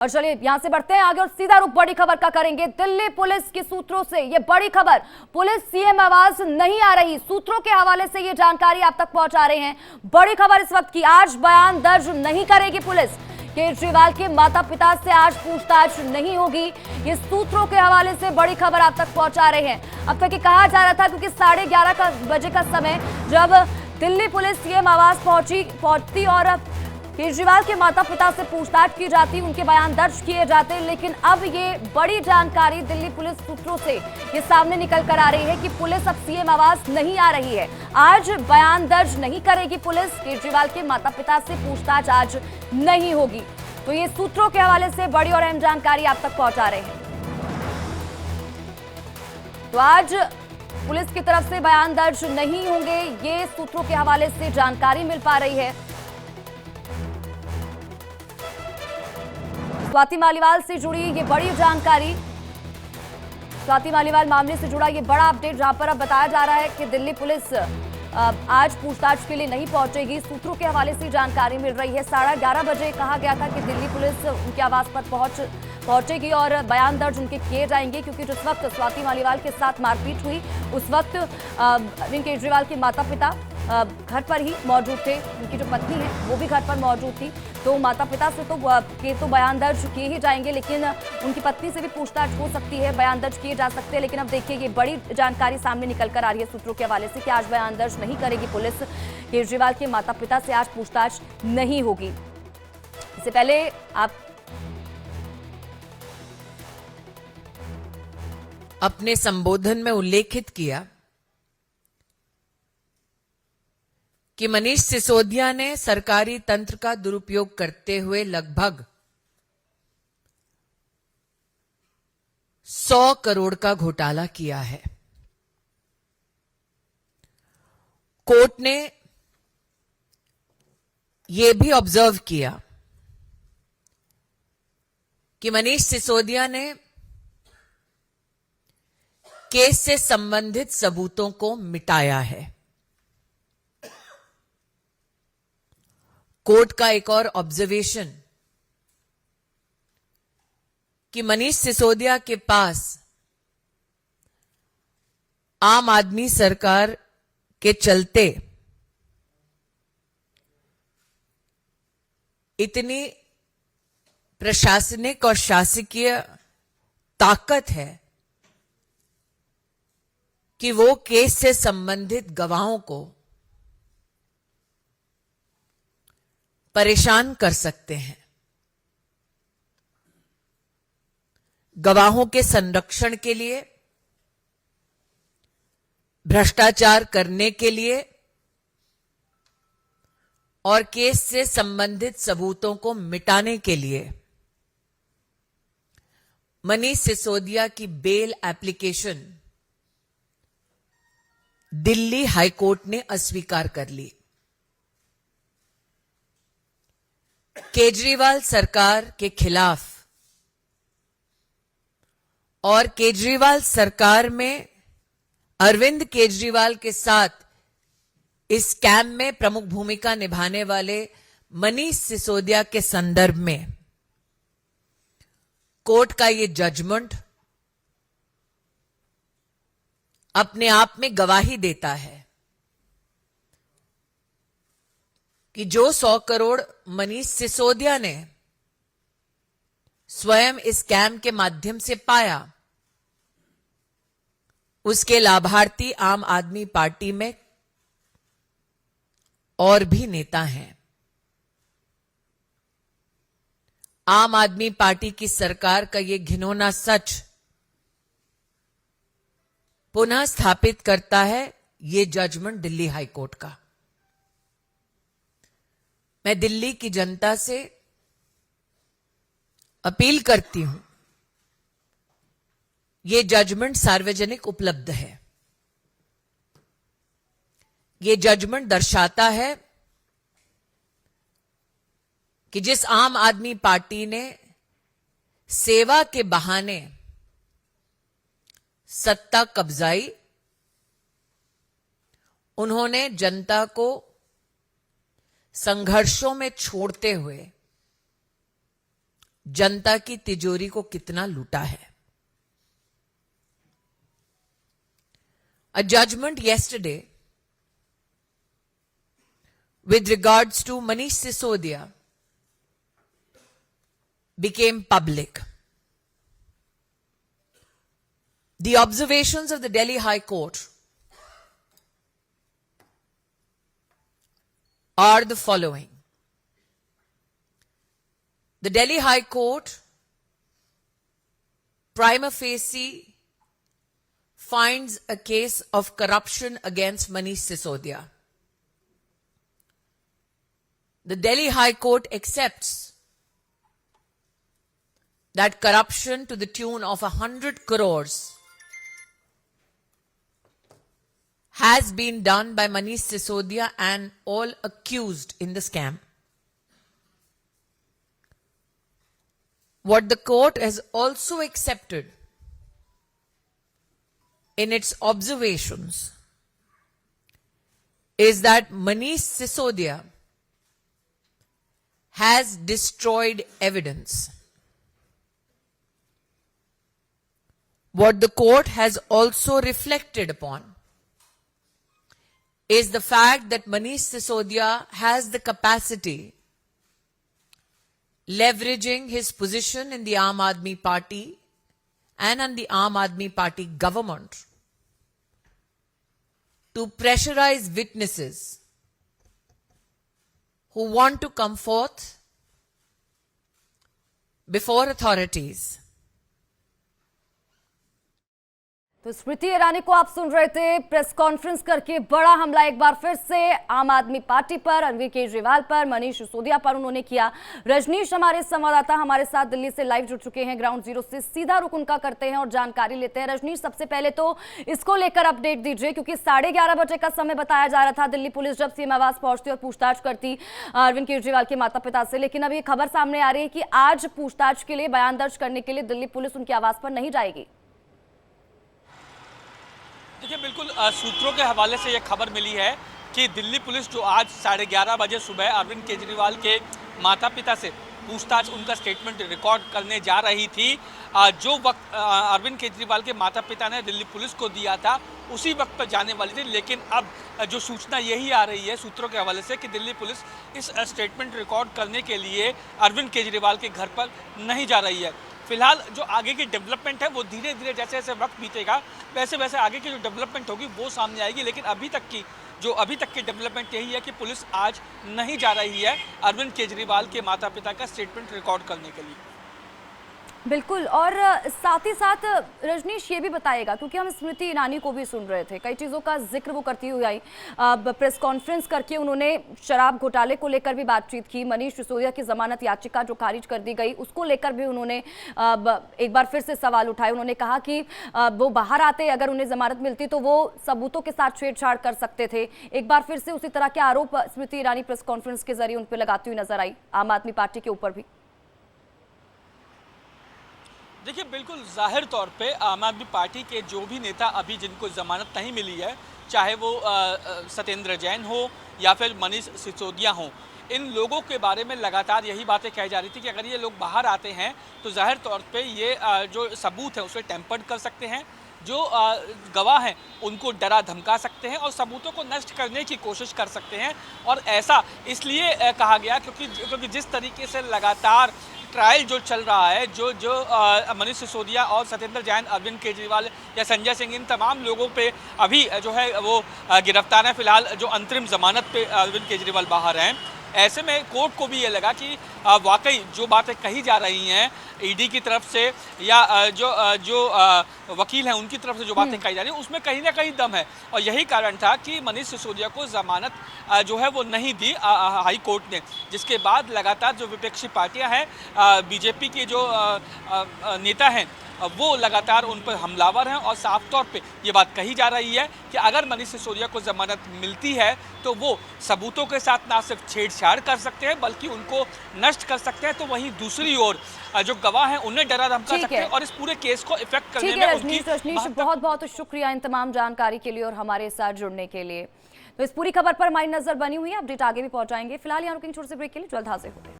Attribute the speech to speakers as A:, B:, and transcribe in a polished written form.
A: और चलिए यहां से बढ़ते हैं आगे और सीधा रुख बड़ी खबर का करेंगे। दिल्ली पुलिस के सूत्रों से ये बड़ी खबर, पुलिस सीएम आवास नहीं आ रही। सूत्रों के हवाले से ये जानकारी आप तक पहुंचा रहे हैं। बड़ी खबर इस वक्त की, आज बयान दर्ज नहीं करेगी पुलिस। केजरीवाल के माता पिता से आज पूछताछ नहीं होगी। ये सूत्रों के हवाले से बड़ी खबर आप तक पहुंचा रहे हैं। अब तक ये कहा जा रहा था क्योंकि 11:30 बजे का समय जब दिल्ली पुलिस सीएम आवास पहुंचती और केजरीवाल के माता पिता से पूछताछ की जाती, उनके बयान दर्ज किए जाते, लेकिन अब ये बड़ी जानकारी दिल्ली पुलिस सूत्रों से ये सामने निकल कर आ रही है कि पुलिस अब सीएम आवास नहीं आ रही है। आज बयान दर्ज नहीं करेगी पुलिस, केजरीवाल के माता पिता से पूछताछ आज नहीं होगी। तो ये सूत्रों के हवाले से बड़ी और अहम जानकारी आप तक पहुंचा रहे हैं। तो आज पुलिस की तरफ से बयान दर्ज नहीं होंगे, ये सूत्रों के हवाले से जानकारी मिल पा रही है। स्वाति मालीवाल से जुड़ी ये बड़ी जानकारी, स्वाति मालीवाल मामले से जुड़ा ये बड़ा अपडेट, जहां पर अब बताया जा रहा है कि दिल्ली पुलिस आज पूछताछ के लिए नहीं पहुंचेगी। सूत्रों के हवाले से जानकारी मिल रही है। 11:30 बजे कहा गया था कि दिल्ली पुलिस उनके आवास पर पहुंचेगी और बयान दर्ज उनके किए जाएंगे, क्योंकि जिस वक्त स्वाति मालीवाल के साथ मारपीट हुई उस वक्त अरविंद केजरीवाल के माता पिता घर पर ही मौजूद थे। उनकी जो पत्नी है वो भी घर पर मौजूद थी। तो माता पिता से तो बयान दर्ज किए ही जाएंगे, लेकिन उनकी पत्नी से भी पूछताछ हो सकती है, बयान दर्ज किए जा सकते हैं। लेकिन अब देखिए ये बड़ी जानकारी सामने निकल कर आ रही है सूत्रों के हवाले से कि आज बयान दर्ज नहीं करेगी पुलिस, केजरीवाल के माता पिता से आज पूछताछ नहीं होगी। इससे पहले आप
B: अपने संबोधन में उल्लेखित किया कि मनीष सिसोदिया ने सरकारी तंत्र का दुरुपयोग करते हुए लगभग 100 करोड़ का घोटाला किया है। कोर्ट ने यह भी ऑब्जर्व किया कि मनीष सिसोदिया ने केस से संबंधित सबूतों को मिटाया है। कोर्ट का एक और ऑब्जर्वेशन कि मनीष सिसोदिया के पास आम आदमी सरकार के चलते इतनी प्रशासनिक और शासकीय ताकत है कि वो केस से संबंधित गवाहों को परेशान कर सकते हैं। गवाहों के संरक्षण के लिए, भ्रष्टाचार करने के लिए और केस से संबंधित सबूतों को मिटाने के लिए मनीष सिसोदिया की बेल एप्लीकेशन दिल्ली हाईकोर्ट ने अस्वीकार कर ली। केजरीवाल सरकार के खिलाफ और केजरीवाल सरकार में अरविंद केजरीवाल के साथ इस स्कैम में प्रमुख भूमिका निभाने वाले मनीष सिसोदिया के संदर्भ में कोर्ट का यह जजमेंट अपने आप में गवाही देता है कि जो 100 करोड़ मनीष सिसोदिया ने स्वयं इस स्कैम के माध्यम से पाया, उसके लाभार्थी आम आदमी पार्टी में और भी नेता हैं। आम आदमी पार्टी की सरकार का यह घिनौना सच पुनः स्थापित करता है यह जजमेंट दिल्ली हाईकोर्ट का। मैं दिल्ली की जनता से अपील करती हूं, यह जजमेंट सार्वजनिक उपलब्ध है। यह जजमेंट दर्शाता है कि जिस आम आदमी पार्टी ने सेवा के बहाने सत्ता कब्जाई, उन्होंने जनता को संघर्षों में छोड़ते हुए जनता की तिजोरी को कितना लूटा है। A judgment yesterday with regards to Manish Sisodia became public. The observations of the Delhi High Court are the following. The Delhi High Court prima facie finds a case of corruption against Manish Sisodia. The Delhi High Court accepts that corruption to the tune of 100 crores has been done by Manish Sisodia and all accused in the scam. What the court has also accepted in its observations is that Manish Sisodia has destroyed evidence. What the court has also reflected upon is the fact that Manish Sisodia has the capacity, leveraging his position in the Aam Aadmi Party and in the Aam Aadmi Party government, to pressurize witnesses who want to come forth before authorities.
A: तो स्मृति ईरानी को आप सुन रहे थे press conference करके बड़ा हमला एक बार फिर से आम आदमी पार्टी पर, अरविंद केजरीवाल पर, मनीष सिसोदिया पर उन्होंने किया। रजनीश हमारे संवाददाता हमारे साथ दिल्ली से लाइव जुड़ चुके हैं, ग्राउंड जीरो से सीधा रुख उनका करते हैं और जानकारी लेते हैं। रजनीश, सबसे पहले तो इसको लेकर अपडेट दीजिए, क्योंकि 11:30 बजे का समय बताया जा रहा था दिल्ली पुलिस जब सीएम आवास पहुंचती और पूछताछ करती अरविंद केजरीवाल के माता पिता से, लेकिन अब ये खबर सामने आ रही है कि आज पूछताछ के लिए, बयान दर्ज करने के लिए दिल्ली पुलिस उनके आवास पर नहीं जाएगी।
C: देखिए, बिल्कुल सूत्रों के हवाले से यह खबर मिली है कि दिल्ली पुलिस जो आज 11:30 बजे सुबह अरविंद केजरीवाल के माता पिता से पूछताछ, उनका स्टेटमेंट रिकॉर्ड करने जा रही थी, जो वक्त अरविंद केजरीवाल के माता पिता ने दिल्ली पुलिस को दिया था उसी वक्त पर जाने वाली थी। लेकिन अब जो सूचना यही आ रही है सूत्रों के हवाले से कि दिल्ली पुलिस इस स्टेटमेंट रिकॉर्ड करने के लिए अरविंद केजरीवाल के घर पर नहीं जा रही है। फिलहाल जो आगे की डेवलपमेंट है वो धीरे धीरे जैसे जैसे वक्त बीतेगा वैसे वैसे आगे की जो डेवलपमेंट होगी वो सामने आएगी। लेकिन अभी तक की डेवलपमेंट यही है कि पुलिस आज नहीं जा रही है अरविंद केजरीवाल के माता पिता का स्टेटमेंट रिकॉर्ड करने के लिए।
A: बिल्कुल, और साथ ही साथ रजनीश ये भी बताएगा, क्योंकि हम स्मृति ईरानी को भी सुन रहे थे, कई चीज़ों का जिक्र वो करती हुई आई। प्रेस कॉन्फ्रेंस करके उन्होंने शराब घोटाले को लेकर भी बातचीत की, मनीष सिसोदिया की जमानत याचिका जो खारिज कर दी गई उसको लेकर भी उन्होंने एक बार फिर से सवाल उठाए। उन्होंने कहा कि वो बाहर आते, अगर उन्हें जमानत मिलती तो वो सबूतों के साथ छेड़छाड़ कर सकते थे। एक बार फिर से उसी तरह के आरोप स्मृति ईरानी प्रेस कॉन्फ्रेंस के जरिए उन पर लगाती हुई नजर आई, आम आदमी पार्टी के ऊपर भी।
C: देखिए, बिल्कुल जाहिर तौर पे आम आदमी पार्टी के जो भी नेता अभी जिनको जमानत नहीं मिली है, चाहे वो सत्येंद्र जैन हो या फिर मनीष सिसोदिया हो, इन लोगों के बारे में लगातार यही बातें कही जा रही थी कि अगर ये लोग बाहर आते हैं तो जाहिर तौर पे ये जो सबूत है उसे टेम्पर्ड कर सकते हैं, जो गवाह हैं उनको डरा धमका सकते हैं और सबूतों को नष्ट करने की कोशिश कर सकते हैं। और ऐसा इसलिए कहा गया क्योंकि जिस तरीके से लगातार ट्रायल जो चल रहा है, जो मनीष सिसोदिया और सत्येंद्र जैन, अरविंद केजरीवाल या संजय सिंह, इन तमाम लोगों पे अभी जो है वो गिरफ्तार है। फिलहाल जो अंतरिम जमानत पे अरविंद केजरीवाल बाहर हैं, ऐसे में कोर्ट को भी ये लगा कि वाकई जो बातें कही जा रही हैं ईडी की तरफ से या जो वकील हैं उनकी तरफ से जो बातें कही जा रही हैं उसमें कहीं ना कहीं दम है। और यही कारण था कि मनीष सिसोदिया को जमानत जो है वो नहीं दी हाई कोर्ट ने, जिसके बाद लगातार जो विपक्षी पार्टियां हैं, बीजेपी के जो नेता हैं, वो लगातार उन पर हमलावर हैं और साफ तौर पे ये बात कही जा रही है कि अगर मनीष सिसोदिया को जमानत मिलती है तो वो सबूतों के साथ ना सिर्फ छेड़छाड़ कर सकते हैं बल्कि उनको नष्ट कर सकते हैं। तो वहीं दूसरी ओर जो गवाह हैं उन्हें डरा धमका सकते हैं और इस पूरे केस को इफेक्ट करने में
A: रजनीश बहुत बहुत शुक्रिया इन तमाम जानकारी के लिए और हमारे साथ जुड़ने के लिए। तो इस पूरी खबर पर हमारी नजर बनी हुई है, अपडेट आगे भी पहुंचाएंगे। फिलहाल यहाँ रुकेंगे छोटे से ब्रेक के लिए, जल्द हाजिर होंगे।